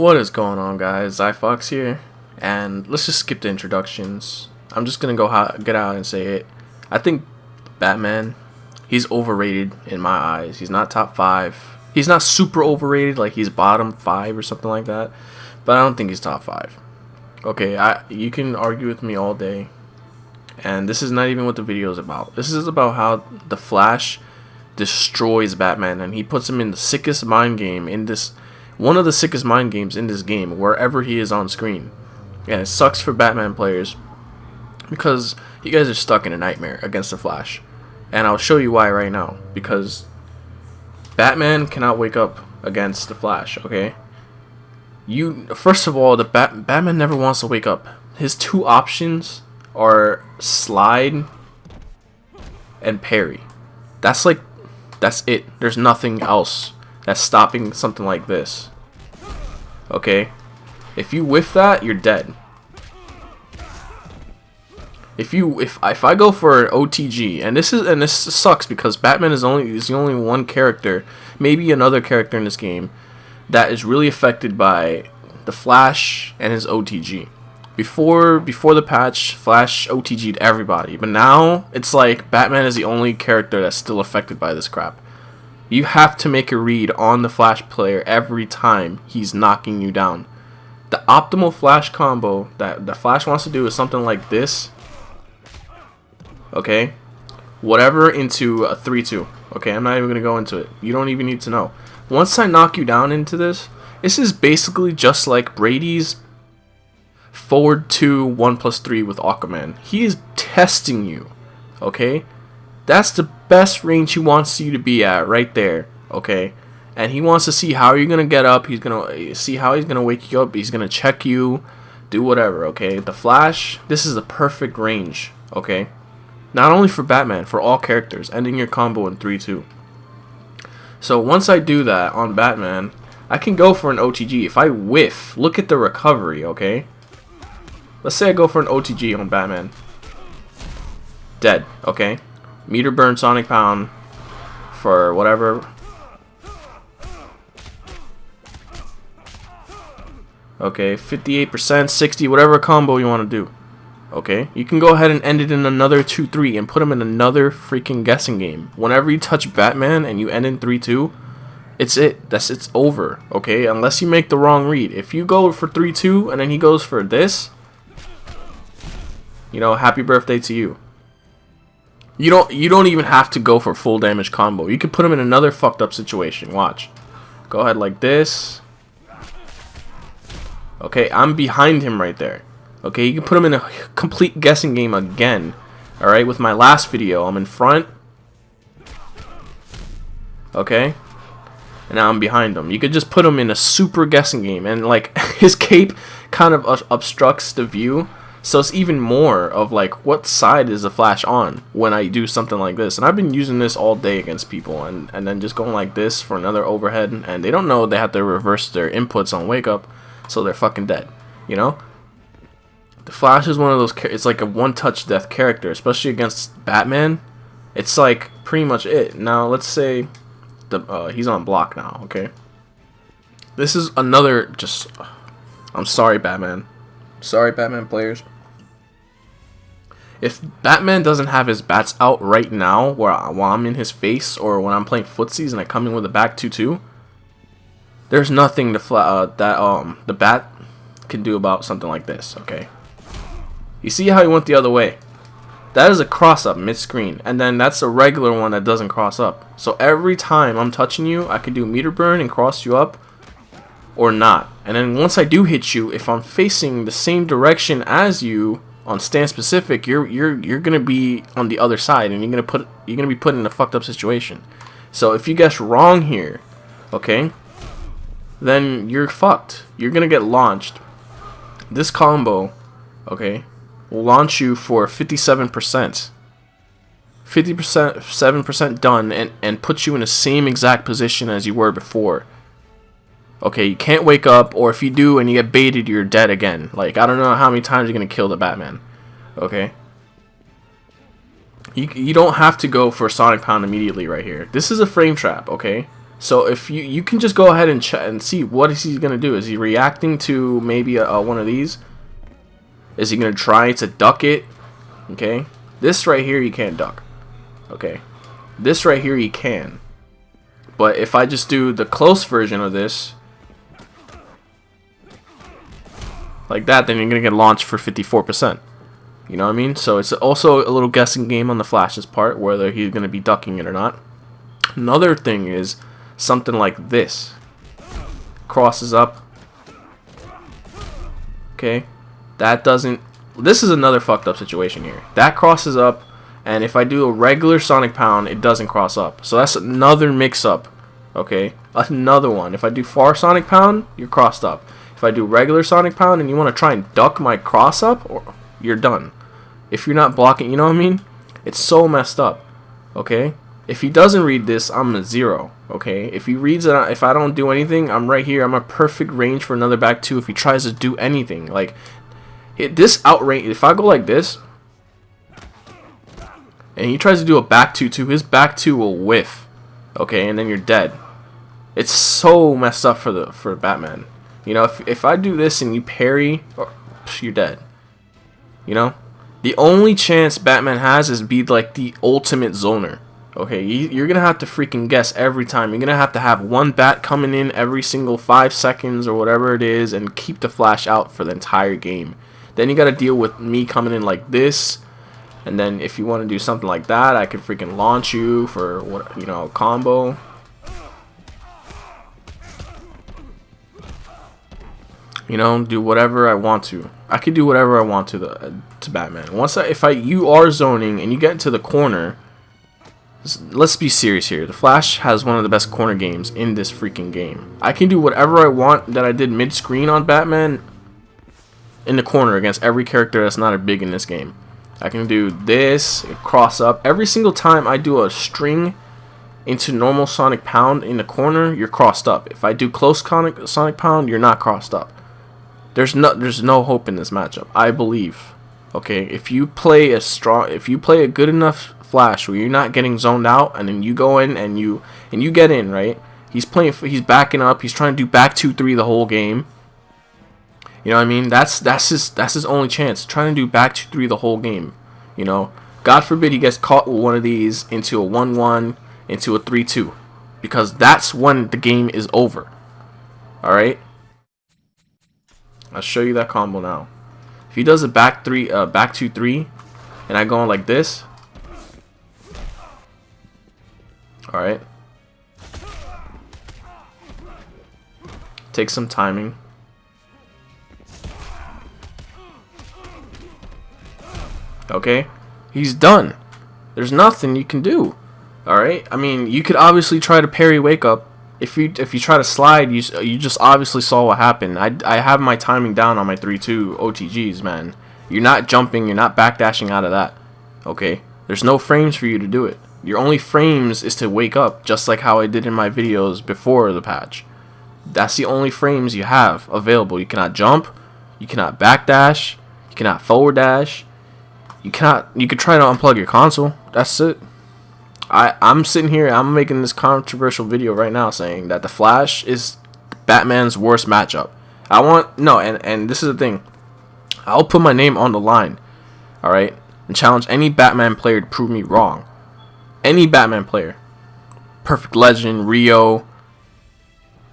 What is going on, guys? Zyphox here, and let's just skip the introductions. I'm just gonna get out and say it. I think Batman, he's overrated in my eyes. He's not top 5. He's not super overrated, like he's bottom 5 or something like that, but I don't think he's top 5. Okay, you can argue with me all day, and this is not even what the video is about. This is about how the Flash destroys Batman, and he puts him in the sickest mind game in this. One of the sickest mind games in this game, wherever he is on screen. And it sucks for Batman players because you guys are stuck in a nightmare against the Flash. And I'll show you why right now. Because Batman cannot wake up against the Flash, okay? First of all, Batman never wants to wake up. His two options are slide and parry. That's it. There's nothing else that's stopping something like this. Okay, if you whiff that, you're dead. If I go for an OTG, and this sucks because Batman is the only one character, maybe another character in this game, that is really affected by the Flash and his OTG. Before the patch, Flash OTG'd everybody, but now it's like Batman is the only character that's still affected by this crap. You have to make a read on the Flash player every time he's knocking you down. The optimal Flash combo that the Flash wants to do is something like this. Okay? Whatever into a 3-2. Okay, I'm not even going to go into it. You don't even need to know. Once I knock you down into this is basically just like Brady's forward 2 1+3 with Aquaman. He is testing you. Okay? That's the best range he wants you to be at right there, okay? And he wants to see how you're going to get up. He's going to see how he's going to wake you up. He's going to check you, do whatever, okay? The Flash, this is the perfect range, okay? Not only for Batman, for all characters, ending your combo in 3-2. So once I do that on Batman, I can go for an OTG. If I whiff, look at the recovery, okay? Let's say I go for an OTG on Batman. Dead, okay? Meter burn Sonic Pound for whatever. Okay, 58%, 60, whatever combo you want to do. Okay, you can go ahead and end it in another 2-3 and put him in another freaking guessing game. Whenever you touch Batman and you end in 3-2, it's over. Okay, unless you make the wrong read. If you go for 3-2 and then he goes for this, happy birthday to you. You don't even have to go for full damage combo. You could put him in another fucked up situation. Watch. Go ahead like this. Okay, I'm behind him right there. Okay, you can put him in a complete guessing game again. Alright, with my last video, I'm in front. Okay. And now I'm behind him. You could just put him in a super guessing game. And like, his cape kind of obstructs the view. So it's even more of like, what side is the Flash on when I do something like this? And I've been using this all day against people, and then just going like this for another overhead, and they don't know they have to reverse their inputs on wake up, so they're fucking dead. The Flash is one of those. It's like a one-touch death character, especially against Batman. It's like pretty much it. Now let's say he's on block now. Okay, this is another I'm sorry, Batman. Sorry, Batman players. If Batman doesn't have his bats out right now, while I'm in his face, or when I'm playing footsies and I come in with a back 2-2, there's nothing that the bat can do about something like this. Okay, you see how he went the other way? That is a cross up mid-screen, and then that's a regular one that doesn't cross up. So every time I'm touching you, I can do meter burn and cross you up, or not. And then once I do hit you, if I'm facing the same direction as you on stand specific, you're gonna be on the other side, and you're gonna be put in a fucked up situation. So if you guess wrong here, okay, then you're fucked. You're gonna get launched. This combo, okay, will launch you for 57%. 57% done, and put you in the same exact position as you were before. Okay, you can't wake up, or if you do and you get baited, you're dead again. Like, I don't know how many times you're going to kill the Batman. Okay? You don't have to go for Sonic Pound immediately right here. This is a frame trap, okay? So if you can just go ahead and check and see what is he gonna do. Is he reacting to maybe one of these? Is he gonna try to duck it? Okay, this right here you can't duck. Okay, this right here you can. But if I just do the close version of this, like that, then you're gonna get launched for 54%. You know what I mean? So it's also a little guessing game on the Flash's part, whether he's gonna be ducking it or not. Another thing is something like this. Crosses up. Okay, that doesn't. This is another fucked up situation here. That crosses up, and if I do a regular Sonic Pound, it doesn't cross up. So that's another mix-up. Okay, another one. If I do far Sonic Pound, you're crossed up. If I do regular Sonic Pound and you want to try and duck my cross up, or you're done. If you're not blocking, you know what I mean? It's so messed up. Okay, if he doesn't read this, I'm a 0. Okay, if he reads it, if I don't do anything, I'm right here. I'm a perfect range for another back 2 if he tries to do anything. Like, this outrange, if I go like this, and he tries to do a back 2 too, his back 2 will whiff. Okay, and then you're dead. It's so messed up for Batman. You know, if I do this and you parry, you're dead. You know, the only chance Batman has is be like the ultimate zoner. Okay, you're gonna have to freaking guess every time. You're gonna have one bat coming in every single 5 seconds or whatever it is, and keep the Flash out for the entire game. Then you gotta deal with me coming in like this. And then if you want to do something like that, I could freaking launch you for what, you know, a combo. You know, do whatever I want to. I could do whatever I want to Batman. If you are zoning and you get into the corner, let's be serious here. The Flash has one of the best corner games in this freaking game. I can do whatever I want that I did mid-screen on Batman in the corner against every character that's not a big in this game. I can do this, cross up. Every single time I do a string into normal Sonic Pound in the corner, you're crossed up. If I do close Sonic Pound, you're not crossed up. There's no hope in this matchup, I believe. Okay, if you play a good enough Flash where you're not getting zoned out, and then you go in and you get in, right? He's backing up. He's trying to do back 2-3 the whole game. You know what I mean? That's his only chance. Trying to do back 2-3 the whole game. You know, God forbid he gets caught with one of these into a 1-1, into a 3-2, because that's when the game is over. All right. I'll show you that combo now. If he does a back 2-3, and I go on like this. All right. Take some timing. Okay, he's done. There's nothing you can do. All right. I mean, you could obviously try to parry wake up. If you try to slide, you just obviously saw what happened. I have my timing down on my 3-2 OTGs, man. You're not jumping. You're not backdashing out of that. Okay. There's no frames for you to do it. Your only frames is to wake up, just like how I did in my videos before the patch. That's the only frames you have available. You cannot jump. You cannot backdash. You cannot forward dash. You could try to unplug your console. That's it. I'm sitting here, I'm making this controversial video right now saying that the Flash is Batman's worst matchup. And this is the thing. I'll put my name on the line. Alright? And challenge any Batman player to prove me wrong. Any Batman player. Perfect Legend, Rio,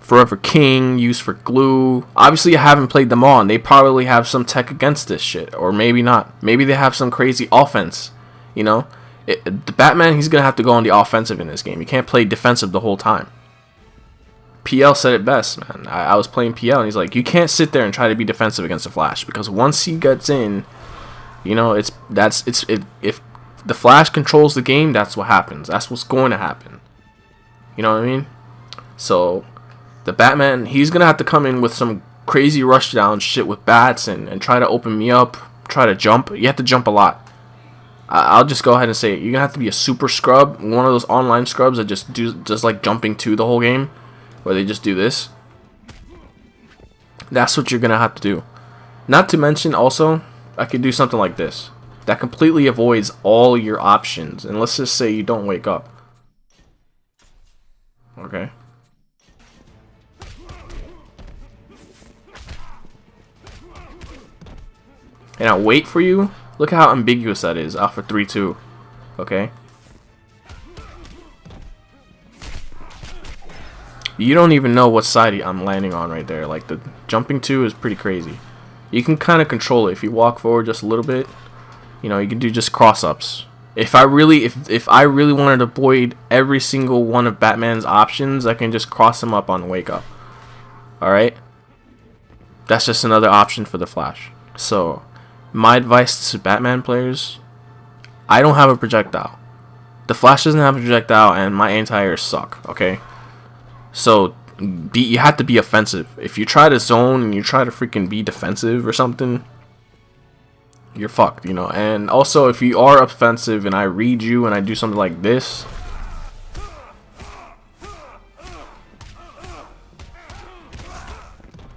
Forever King, Use for Glue. Obviously, I haven't played them all, and they probably have some tech against this shit. Or maybe not. Maybe they have some crazy offense. You know? The Batman, he's going to have to go on the offensive in this game. He can't play defensive the whole time. PL said it best, man. I was playing PL, and he's like, you can't sit there and try to be defensive against the Flash. Because once he gets in, you know, if the Flash controls the game, that's what happens. That's what's going to happen. You know what I mean? So the Batman, he's going to have to come in with some crazy rush down shit with bats and try to open me up, try to jump. You have to jump a lot. I'll just go ahead and say it. You're going to have to be a super scrub, one of those online scrubs that just like jumping to the whole game, where they just do this. That's what you're going to have to do. Not to mention also, I could do something like this. That completely avoids all your options. And let's just say you don't wake up. Okay. and I wait for you, look at how ambiguous that is. Off for 3-2. Okay? You don't even know what side I'm landing on right there. Like, the jumping 2 is pretty crazy. You can kind of control it. If you walk forward just a little bit, you know, you can do just cross-ups. If I really wanted to avoid every single one of Batman's options, I can just cross him up on wake up. Alright? That's just another option for the Flash. So, my advice to Batman players, I don't have a projectile. The Flash doesn't have a projectile, and my anti-airs suck, okay? So, you have to be offensive. If you try to zone and you try to freaking be defensive or something, you're fucked, you know. And also, if you are offensive and I read you and I do something like this,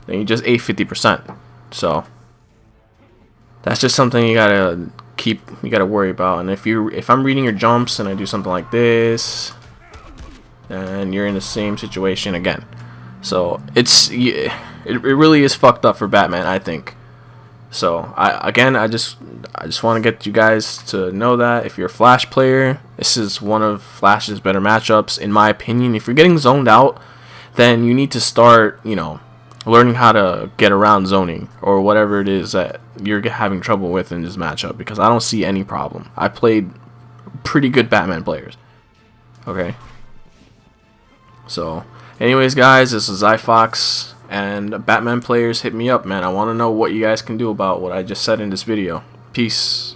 then you just ate 50%. So that's just something you gotta worry about. And if I'm reading your jumps and I do something like this, and you're in the same situation again. So it really is fucked up for Batman, I think. So I just want to get you guys to know that if you're a Flash player, this is one of Flash's better matchups in my opinion. If you're getting zoned out, then you need to start, you know, learning how to get around zoning or whatever it is that you're having trouble with in this matchup, because I don't see any problem. I played pretty good Batman players. Okay. So, anyways, guys, this is Zyphox, and Batman players, hit me up, man. I want to know what you guys can do about what I just said in this video. Peace.